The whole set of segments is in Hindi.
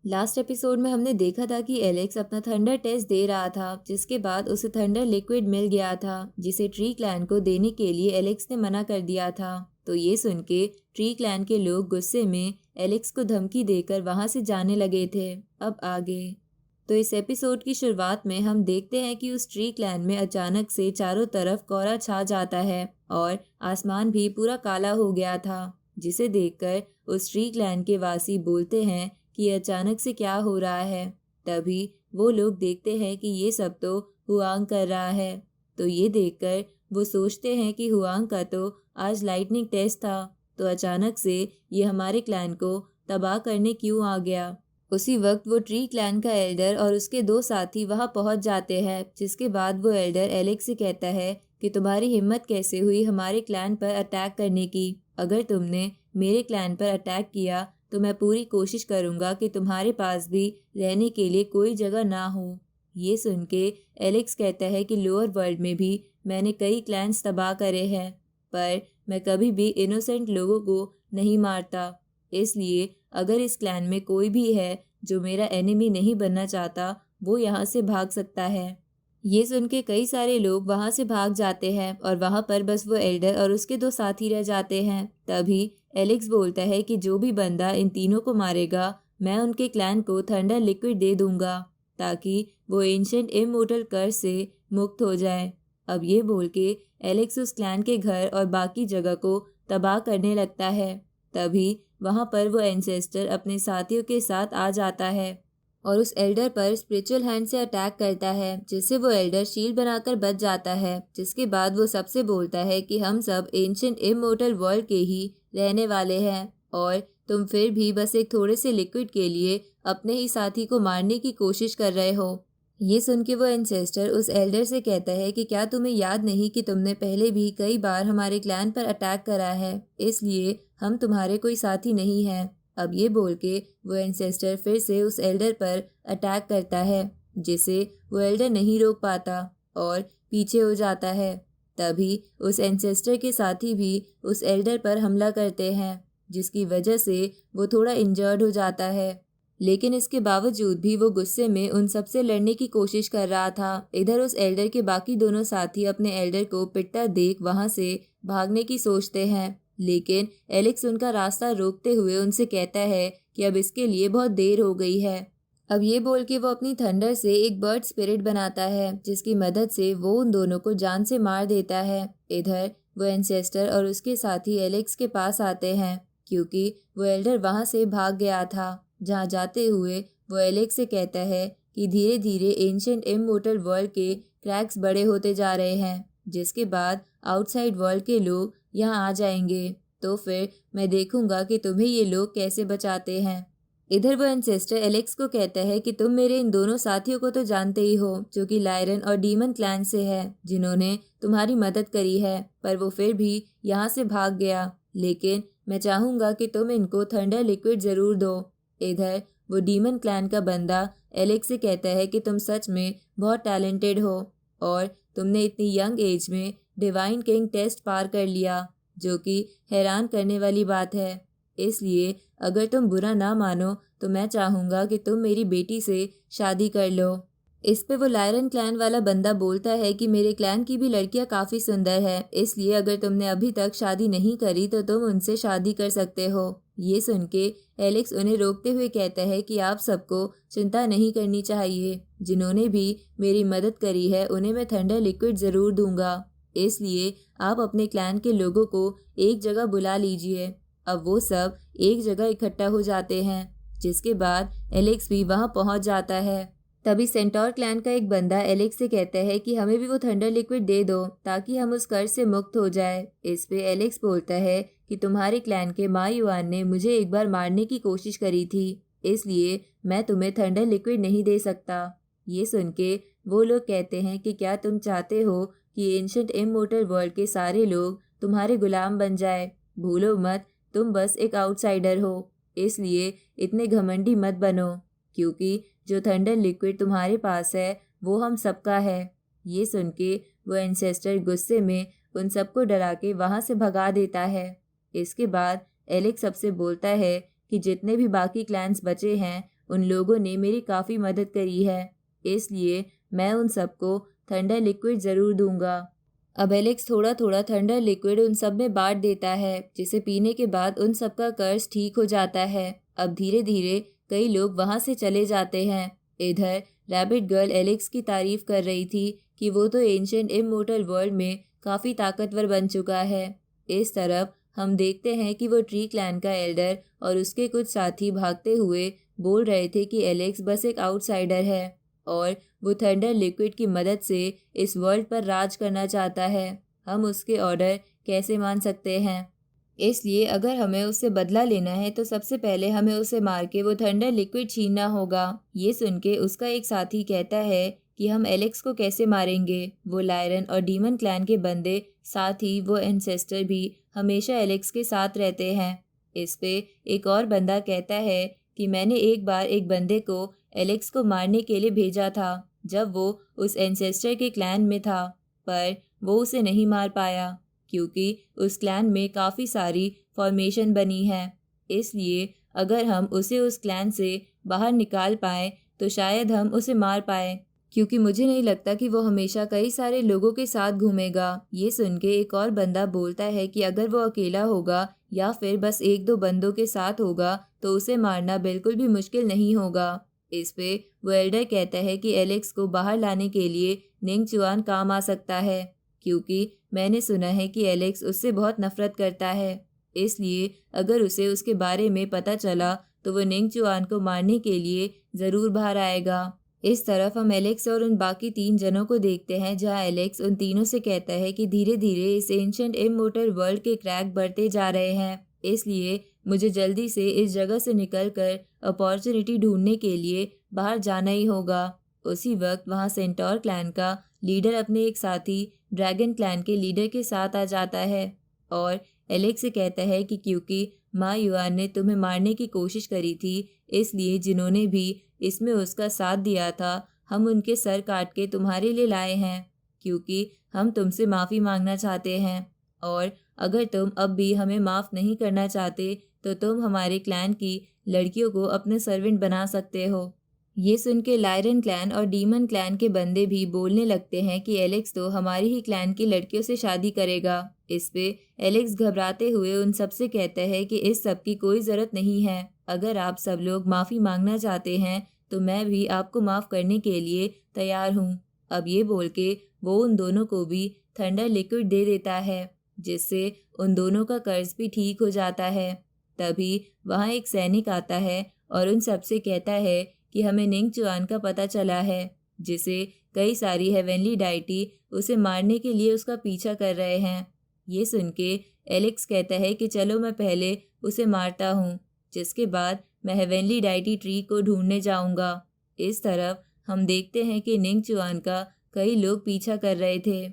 लास्ट एपिसोड में हमने देखा था कि एलेक्स अपना थंडर टेस्ट दे रहा था, जिसके बाद उसे थंडर लिक्विड मिल गया था, जिसे ट्री क्लैन को देने के लिए एलेक्स ने मना कर दिया था। तो ये सुन के ट्री क्लैन के लोग गुस्से में एलेक्स को धमकी देकर वहां से जाने लगे थे। अब आगे तो इस एपिसोड की शुरुआत में हम देखते हैं कि उस ट्री क्लैन में अचानक से चारों तरफ कोहरा छा जाता है और आसमान भी पूरा काला हो गया था, जिसे देखकर उस ट्री क्लैन के वासी बोलते हैं कि अचानक से क्या हो रहा है। तभी वो लोग देखते हैं कि ये सब तो हुआंग कर रहा है। तो ये देखकर वो सोचते हैं कि हुआंग का तो आज लाइटनिंग टेस्ट था, तो अचानक से ये हमारे क्लैन को तबाह करने क्यों आ गया। उसी वक्त वो ट्री क्लैन का एल्डर और उसके दो साथी वहां पहुंच जाते हैं, जिसके बाद वो एल्डर एलेक्स से कहता है कि तुम्हारी हिम्मत कैसे हुई हमारे क्लैन पर अटैक करने की। अगर तुमने मेरे क्लैन पर अटैक किया तो मैं पूरी कोशिश करूंगा कि तुम्हारे पास भी रहने के लिए कोई जगह ना हो। ये सुन के एलेक्स कहता है कि लोअर वर्ल्ड में भी मैंने कई क्लैन्स तबाह करे हैं, पर मैं कभी भी इनोसेंट लोगों को नहीं मारता। इसलिए अगर इस क्लैन में कोई भी है जो मेरा एनिमी नहीं बनना चाहता, वो यहाँ से भाग सकता है। ये सुन के कई सारे लोग वहां से भाग जाते हैं और वहां पर बस वो एल्डर और उसके दो साथी रह जाते हैं। तभी एलेक्स बोलता है कि जो भी बंदा इन तीनों को मारेगा, मैं उनके क्लैन को थंडर लिक्विड दे दूंगा, ताकि वो एंशिएंट इमोर्टल कर्स से मुक्त हो जाए। अब ये बोल के एलेक्स उस क्लैन के घर और बाकी जगह को तबाह करने लगता है। तभी वहां पर वो एंसेस्टर अपने साथियों के साथ आ जाता है और उस एल्डर पर स्पिरिचुअल हैंड से अटैक करता है, जिससे वो एल्डर शील्ड बनाकर बच जाता है। जिसके बाद वो सबसे बोलता है कि हम सब एंशिएंट इमोर्टल वर्ल्ड के ही रहने वाले हैं और तुम फिर भी बस एक थोड़े से लिक्विड के लिए अपने ही साथी को मारने की कोशिश कर रहे हो। ये सुन के वो एंसेस्टर उस एल्डर से कहता है कि क्या तुम्हें याद नहीं कि तुमने पहले भी कई बार हमारे क्लैन पर अटैक करा है, इसलिए हम तुम्हारे कोई साथी नहीं हैं। अब ये बोल के वो एंसेस्टर फिर से उस एल्डर पर अटैक करता है, जिसे वो एल्डर नहीं रोक पाता और पीछे हो जाता है। तभी उस एंसेस्टर के साथी भी उस एल्डर पर हमला करते हैं, जिसकी वजह से वो थोड़ा इंजर्ड हो जाता है। लेकिन इसके बावजूद भी वो गुस्से में उन सबसे लड़ने की कोशिश कर रहा था। इधर उस एल्डर के बाकी दोनों साथी अपने एल्डर को पिटता देख वहां से भागने की सोचते हैं, लेकिन एलेक्स उनका रास्ता रोकते हुए उनसे कहता है कि अब इसके लिए बहुत देर हो गई है। अब ये बोल के वो अपनी थंडर से एक बर्ड स्पिरिट बनाता है, जिसकी मदद से वो उन दोनों को जान से मार देता है। इधर वो एंसेस्टर और उसके साथी एलेक्स के पास आते हैं, क्योंकि वो एल्डर वहां से भाग गया था। जहाँ जाते हुए वो एलेक्स से कहता है कि धीरे धीरे एंशिएंट इमोर्टल वर्ल्ड के क्रैक्स बड़े होते जा रहे हैं, जिसके बाद आउटसाइड वर्ल्ड के लोग यहाँ आ जाएंगे, तो फिर मैं देखूंगा कि तुम्हें ये लोग कैसे बचाते हैं। इधर वो एंसेस्टर एलेक्स को कहता है कि तुम मेरे इन दोनों साथियों को तो जानते ही हो, जो कि लायरन और डीमन क्लैन से है, जिन्होंने तुम्हारी मदद करी है, पर वो फिर भी यहाँ से भाग गया। लेकिन मैं चाहूंगा कि तुम इनको थंडर लिक्विड जरूर दो। इधर वो डीमन क्लैन का बंदा एलेक्स से कहता है कि तुम सच में बहुत टैलेंटेड हो और तुमने इतनी यंग एज में डिवाइन किंग टेस्ट पार कर लिया, जो कि हैरान करने वाली बात है। इसलिए अगर तुम बुरा ना मानो तो मैं चाहूँगा कि तुम मेरी बेटी से शादी कर लो। इस पे वो लायरन क्लैन वाला बंदा बोलता है कि मेरे क्लैन की भी लड़कियां काफ़ी सुंदर है, इसलिए अगर तुमने अभी तक शादी नहीं करी तो तुम उनसे शादी कर सकते हो। ये सुन के एलेक्स उन्हें रोकते हुए कहता है कि आप सबको चिंता नहीं करनी चाहिए, जिन्होंने भी मेरी मदद करी है उन्हें मैं थंडर लिक्विड ज़रूर दूंगा। इसलिए आप अपने क्लैन के लोगों को एक जगह बुला लीजिए। अब वो सब एक जगह इकट्ठा हो जाते हैं, जिसके बाद एलेक्स भी वहां पहुंच जाता है। तभी सेंटोर क्लैन का एक बंदा एलेक्स से कहता है कि हमें भी वो थंडर लिक्विड दे दो, ताकि हम उस कर्ज से मुक्त हो जाए। इस पे एलेक्स बोलता है कि तुम्हारे क्लैन के माँ युआन ने मुझे एक बार मारने की कोशिश करी थी, इसलिए मैं तुम्हें थंडर लिक्विड नहीं दे सकता। ये सुन के वो लोग कहते हैं कि क्या तुम चाहते हो कि एंशिएंट इमोर्टल वर्ल्ड के सारे लोग तुम्हारे गुलाम बन जाए? भूलो मत, तुम बस एक आउटसाइडर हो, इसलिए इतने घमंडी मत बनो, क्योंकि जो थंडर लिक्विड तुम्हारे पास है वो हम सबका है। ये सुन के वो एंसेस्टर गुस्से में उन सबको डरा के वहां से भगा देता है। इसके बाद एलेक्स सबसे बोलता है कि जितने भी बाकी क्लैन्स बचे हैं उन लोगों ने मेरी काफ़ी मदद करी है, इसलिए मैं उन सबको थंडर लिक्विड ज़रूर दूंगा। अब एलेक्स थोड़ा थोड़ा थंडर लिक्विड उन सब में बांट देता है, जिसे पीने के बाद उन सब का कर्ज ठीक हो जाता है। अब धीरे धीरे कई लोग वहां से चले जाते हैं। इधर रैबिट गर्ल एलेक्स की तारीफ कर रही थी कि वो तो एंशिएंट इमोर्टल वर्ल्ड में काफ़ी ताकतवर बन चुका है। इस तरफ हम देखते हैं कि वो ट्री क्लैन का एल्डर और उसके कुछ साथी भागते हुए बोल रहे थे कि एलेक्स बस एक आउटसाइडर है और वो थंडर लिक्विड की मदद से इस वर्ल्ड पर राज करना चाहता है। हम उसके ऑर्डर कैसे मान सकते हैं? इसलिए अगर हमें उससे बदला लेना है तो सबसे पहले हमें उसे मार के वो थंडर लिक्विड छीनना होगा। ये सुन के उसका एक साथी कहता है कि हम एलेक्स को कैसे मारेंगे? वो लायरन और डीमन क्लैन के बंदे, साथ ही वो एंसेस्टर भी हमेशा एलेक्स के साथ रहते हैं। इस पे एक और बंदा कहता है कि मैंने एक बार एक बंदे को एलेक्स को मारने के लिए भेजा था जब वो उस एंसेस्टर के क्लैन में था, पर वो उसे नहीं मार पाया क्योंकि उस क्लैन में काफ़ी सारी फॉर्मेशन बनी है। इसलिए अगर हम उसे उस क्लैन से बाहर निकाल पाएँ तो शायद हम उसे मार पाएँ, क्योंकि मुझे नहीं लगता कि वो हमेशा कई सारे लोगों के साथ घूमेगा। ये सुन के एक और बंदा बोलता है कि अगर वो अकेला होगा या फिर बस एक दो बंदों के साथ होगा तो उसे मारना बिल्कुल भी मुश्किल नहीं होगा। इस पे वो एल्डर कहता है कि एलेक्स को बाहर लाने के लिए निंगचुआन काम आ सकता है, क्योंकि मैंने सुना है कि एलेक्स उससे बहुत नफरत करता है। इसलिए अगर उसे उसके बारे में पता चला तो वो निंगचुआन को मारने के लिए ज़रूर बाहर आएगा। इस तरफ हम एलेक्स और उन बाकी 3 जनों को देखते हैं, जहां एलेक्स उन तीनों से कहता है कि धीरे धीरे इस एंशिएंट इमोर्टल वर्ल्ड के क्रैक बढ़ते जा रहे हैं, इसलिए मुझे जल्दी से इस जगह से निकलकर अपॉर्चुनिटी ढूंढने के लिए बाहर जाना ही होगा। उसी वक्त वहां सेंटोर क्लैन का लीडर अपने एक साथी ड्रैगन क्लैन के लीडर के साथ आ जाता है और एलेक्स से कहता है कि क्योंकि माँ युआन ने तुम्हें मारने की कोशिश करी थी, इसलिए जिन्होंने भी इसमें उसका साथ दिया था, हम उनके सर काट के तुम्हारे लिए लाए हैं, क्योंकि हम तुमसे माफ़ी मांगना चाहते हैं और अगर तुम अब भी हमें माफ़ नहीं करना चाहते तो तुम हमारे क्लैन की लड़कियों को अपने सर्वेंट बना सकते हो। ये सुन के लायरन क्लैन और डीमन क्लैन के बंदे भी बोलने लगते हैं कि एलेक्स तो हमारी ही क्लैन की लड़कियों से शादी करेगा। इस पे एलेक्स घबराते हुए उन सब से कहता है कि इस सब की कोई ज़रूरत नहीं है। अगर आप सब लोग माफ़ी मांगना चाहते हैं तो मैं भी आपको माफ़ करने के लिए तैयार हूँ। अब ये बोल के वो उन दोनों को भी थंडर लिक्विड दे देता है, जिससे उन दोनों का कर्ज भी ठीक हो जाता है। तभी वहाँ एक सैनिक आता है और उन सब से कहता है कि हमें निंगचुआन का पता चला है, जिसे कई सारी हेवनली डाइटी उसे मारने के लिए उसका पीछा कर रहे हैं। ये सुन के एलेक्स कहता है कि चलो मैं पहले उसे मारता हूँ, जिसके बाद मैं हेवनली डाइटी ट्री को ढूंढने जाऊंगा। इस तरफ हम देखते हैं कि निंगचुआन का कई लोग पीछा कर रहे थे,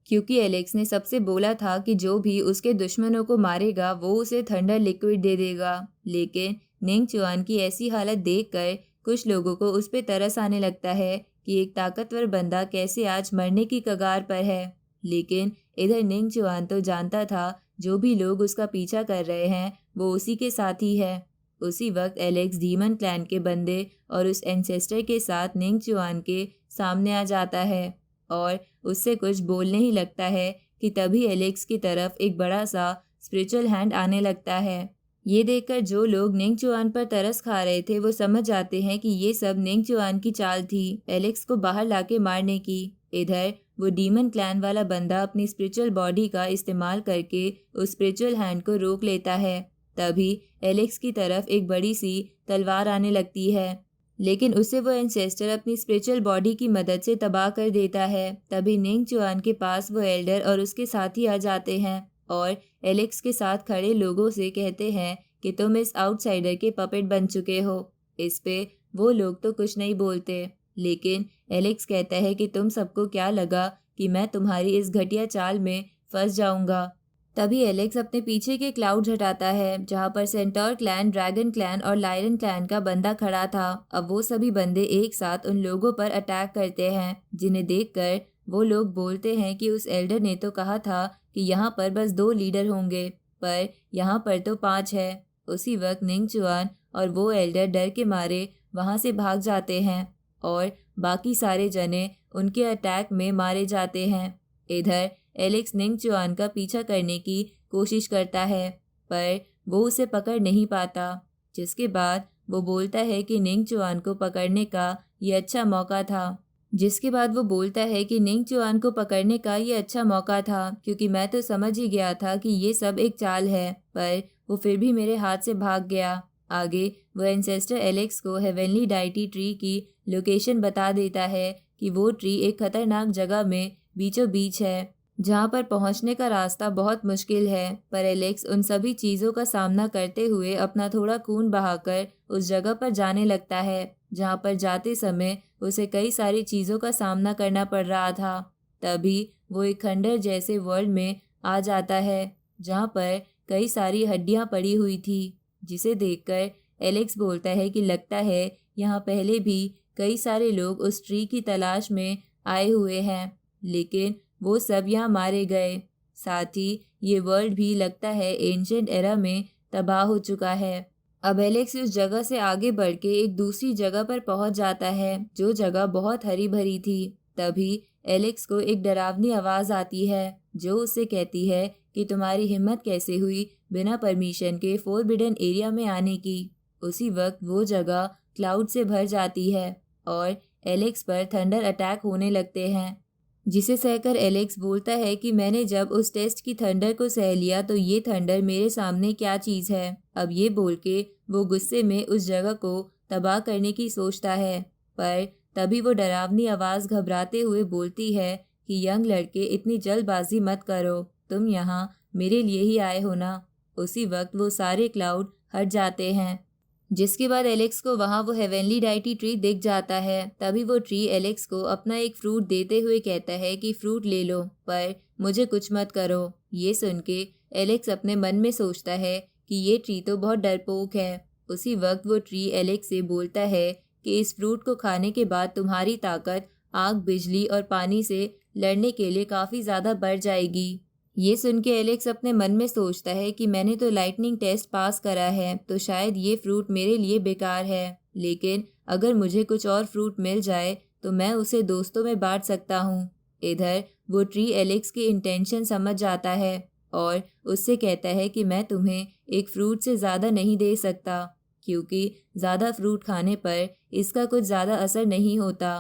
क्योंकि एलेक्स ने सबसे बोला था कि जो भी उसके दुश्मनों को मारेगा वो उसे थंडर लिक्विड दे देगा। लेकिन निंगचुआन की ऐसी हालत देखकर कुछ लोगों को उस पर तरस आने लगता है कि एक ताकतवर बंदा कैसे आज मरने की कगार पर है। लेकिन इधर निंगचुआन तो जानता था जो भी लोग उसका पीछा कर रहे हैं वो उसी के साथ ही है। उसी वक्त एलेक्स डीमन क्लैन के बंदे और उस एंसेस्टर के साथ निंगचुआन के सामने आ जाता है और उससे कुछ बोलने ही लगता है कि तभी एलेक्स की तरफ एक बड़ा सा स्पिरिचुअल हैंड आने लगता है। ये देखकर जो लोग निंगचुआन पर तरस खा रहे थे वो समझ जाते हैं कि ये सब निंगचुआन की चाल थी एलेक्स को बाहर लाके मारने की। इधर वो डीमन क्लैन वाला बंदा अपनी स्पिरिचुअल बॉडी का इस्तेमाल करके उस स्पिरिचुअल हैंड को रोक लेता है। तभी एलेक्स की तरफ एक बड़ी सी तलवार आने लगती है, लेकिन उसे वो एंसेस्टर अपनी स्पिरिचुअल बॉडी की मदद से तबाह कर देता है। तभी निंगचुआन के पास वो एल्डर और उसके साथी आ जाते हैं और एलेक्स के साथ खड़े लोगों से कहते हैं कि तुम इस आउटसाइडर के पपेट बन चुके हो। इस पे वो लोग तो कुछ नहीं बोलते, लेकिन एलेक्स कहता है कि तुम सबको क्या लगा कि मैं तुम्हारी इस घटिया चाल में फंस जाऊंगा। तभी एलेक्स अपने पीछे के क्लाउड हटाता है, जहाँ पर सेंटोर क्लैन, ड्रैगन क्लैन और लायरन क्लैन का बंदा खड़ा था। अब वो सभी बंदे एक साथ उन लोगों पर अटैक करते हैं, जिन्हें देखकर वो लोग बोलते हैं कि उस एल्डर ने तो कहा था कि यहाँ पर बस 2 लीडर होंगे, पर यहाँ पर तो 5 है। उसी वक्त निंगचुआन और वो एल्डर डर के मारे वहाँ से भाग जाते हैं और बाकी सारे जने उनके अटैक में मारे जाते हैं। इधर एलेक्स निंग चुआन का पीछा करने की कोशिश करता है पर वो उसे पकड़ नहीं पाता, जिसके बाद वो बोलता है कि निंग चुआन को पकड़ने का ये अच्छा मौका था क्योंकि मैं तो समझ ही गया था कि ये सब एक चाल है, पर वो फिर भी मेरे हाथ से भाग गया। आगे वो एंसेस्टर एलेक्स को हेवनली डाइटी ट्री की लोकेशन बता देता है कि वो ट्री एक खतरनाक जगह में बीचों बीच है जहाँ पर पहुँचने का रास्ता बहुत मुश्किल है। पर एलेक्स उन सभी चीज़ों का सामना करते हुए अपना थोड़ा खून बहाकर उस जगह पर जाने लगता है जहाँ पर जाते समय उसे कई सारी चीज़ों का सामना करना पड़ रहा था। तभी वो एक खंडर जैसे वर्ल्ड में आ जाता है जहाँ पर कई सारी हड्डियाँ पड़ी हुई थी, जिसे देखकर एलेक्स बोलता है कि लगता है यहाँ पहले भी कई सारे लोग उस ट्री की तलाश में आए हुए हैं, लेकिन वो सब यहाँ मारे गए। साथ ही ये वर्ल्ड भी लगता है एंशिएंट एरा में तबाह हो चुका है। अब एलेक्स उस जगह से आगे बढ़ के एक दूसरी जगह पर पहुंच जाता है जो जगह बहुत हरी भरी थी। तभी एलेक्स को एक डरावनी आवाज़ आती है जो उससे कहती है कि तुम्हारी हिम्मत कैसे हुई बिना परमिशन के फोरबिडन एरिया में आने की। उसी वक्त वो जगह क्लाउड से भर जाती है और एलेक्स पर थंडर अटैक होने लगते हैं, जिसे सहकर एलेक्स बोलता है कि मैंने जब उस टेस्ट की थंडर को सह लिया तो ये थंडर मेरे सामने क्या चीज़ है। अब ये बोल के वो गुस्से में उस जगह को तबाह करने की सोचता है, पर तभी वो डरावनी आवाज़ घबराते हुए बोलती है कि यंग लड़के इतनी जल्दबाजी मत करो, तुम यहाँ मेरे लिए ही आए हो ना। उसी वक्त वो सारे क्लाउड हट जाते हैं, जिसके बाद एलेक्स को वहाँ वो हेवनली डाइटी ट्री दिख जाता है। तभी वो ट्री एलेक्स को अपना एक फ्रूट देते हुए कहता है कि फ्रूट ले लो पर मुझे कुछ मत करो। ये सुन के एलेक्स अपने मन में सोचता है कि ये ट्री तो बहुत डरपोक है। उसी वक्त वो ट्री एलेक्स से बोलता है कि इस फ्रूट को खाने के बाद तुम्हारी ताकत आग, बिजली और पानी से लड़ने के लिए काफ़ी ज़्यादा बढ़ जाएगी। ये सुन के एलेक्स अपने मन में सोचता है कि मैंने तो लाइटनिंग टेस्ट पास करा है तो शायद ये फ्रूट मेरे लिए बेकार है, लेकिन अगर मुझे कुछ और फ्रूट मिल जाए तो मैं उसे दोस्तों में बांट सकता हूँ। इधर वो ट्री एलेक्स की इंटेंशन समझ जाता है और उससे कहता है कि मैं तुम्हें एक फ्रूट से ज़्यादा नहीं दे सकता क्योंकि ज़्यादा फ्रूट खाने पर इसका कुछ ज़्यादा असर नहीं होता।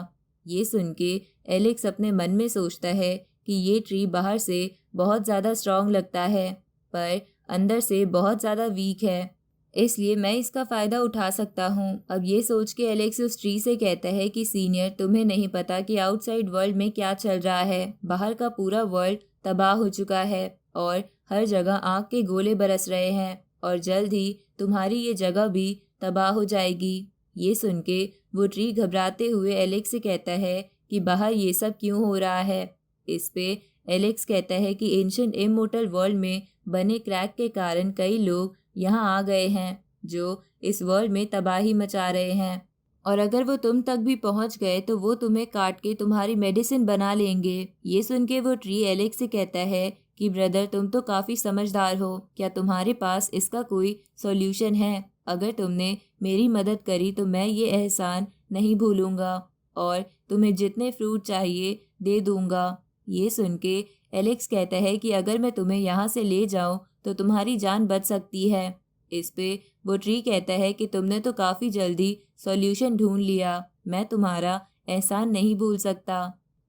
ये सुन के एलेक्स अपने मन में सोचता है कि ये ट्री बाहर से बहुत ज़्यादा स्ट्रॉन्ग लगता है पर अंदर से बहुत ज़्यादा वीक है, इसलिए मैं इसका फ़ायदा उठा सकता हूँ। अब ये सोच के एलेक्स उस ट्री से कहता है कि सीनियर, तुम्हें नहीं पता कि आउटसाइड वर्ल्ड में क्या चल रहा है। बाहर का पूरा वर्ल्ड तबाह हो चुका है और हर जगह आग के गोले बरस रहे हैं और जल्द ही तुम्हारी ये जगह भी तबाह हो जाएगी। ये सुन के वो ट्री घबराते हुए एलेक्स से कहता है कि बाहर ये सब क्यों हो रहा है। इस पे एलेक्स कहता है कि एंशिएंट इमोर्टल वर्ल्ड में बने क्रैक के कारण कई लोग यहाँ आ गए हैं जो इस वर्ल्ड में तबाही मचा रहे हैं और अगर वो तुम तक भी पहुँच गए तो वो तुम्हें काट के तुम्हारी मेडिसिन बना लेंगे। ये सुन के वो ट्री एलेक्स से कहता है कि ब्रदर, तुम तो काफ़ी समझदार हो, क्या तुम्हारे पास इसका कोई सॉल्यूशन है? अगर तुमने मेरी मदद करी तो मैं ये एहसान नहीं भूलूंगा और तुम्हें जितने फ्रूट चाहिए दे दूंगा। ये सुन के एलेक्स कहता है कि अगर मैं तुम्हें यहाँ से ले जाऊँ तो तुम्हारी जान बच सकती है। इस पे वो ट्री कहता है कि तुमने तो काफ़ी जल्दी सॉल्यूशन ढूंढ लिया, मैं तुम्हारा एहसान नहीं भूल सकता,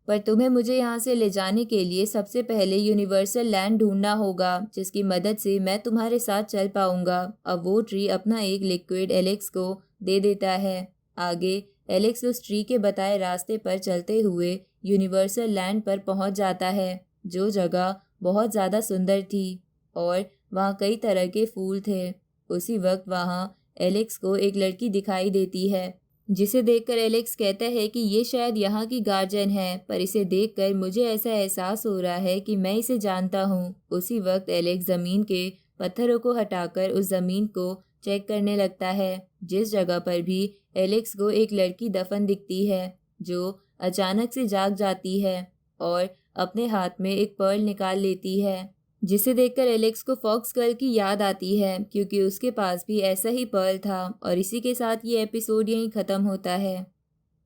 पर तुम्हें मुझे यहाँ से ले जाने के लिए सबसे पहले यूनिवर्सल लैंड ढूंढना होगा जिसकी मदद से मैं तुम्हारे साथ चल पाऊंगा। अब वो ट्री अपना एक लिक्विड एलेक्स को दे देता है। आगे एलेक्स उस ट्री के बताए रास्ते पर चलते हुए यूनिवर्सल लैंड पर पहुंच जाता है जो जगह बहुत ज़्यादा सुंदर थी और वहाँ कई तरह के फूल थे। उसी वक्त वहाँ एलेक्स को एक लड़की दिखाई देती है जिसे देखकर एलेक्स कहता है कि ये शायद यहाँ की गार्जियन है, पर इसे देखकर मुझे ऐसा एहसास हो रहा है कि मैं इसे जानता हूँ। उसी वक्त एलेक्स ज़मीन के पत्थरों को हटाकर उस ज़मीन को चेक करने लगता है जिस जगह पर भी एलेक्स को एक लड़की दफन दिखती है जो अचानक से जाग जाती है और अपने हाथ में एक पर्ल निकाल लेती है जिसे देखकर एलेक्स को फॉक्स गर्ल की याद आती है क्योंकि उसके पास भी ऐसा ही पर्ल था। और इसी के साथ ये एपिसोड यहीं ख़त्म होता है।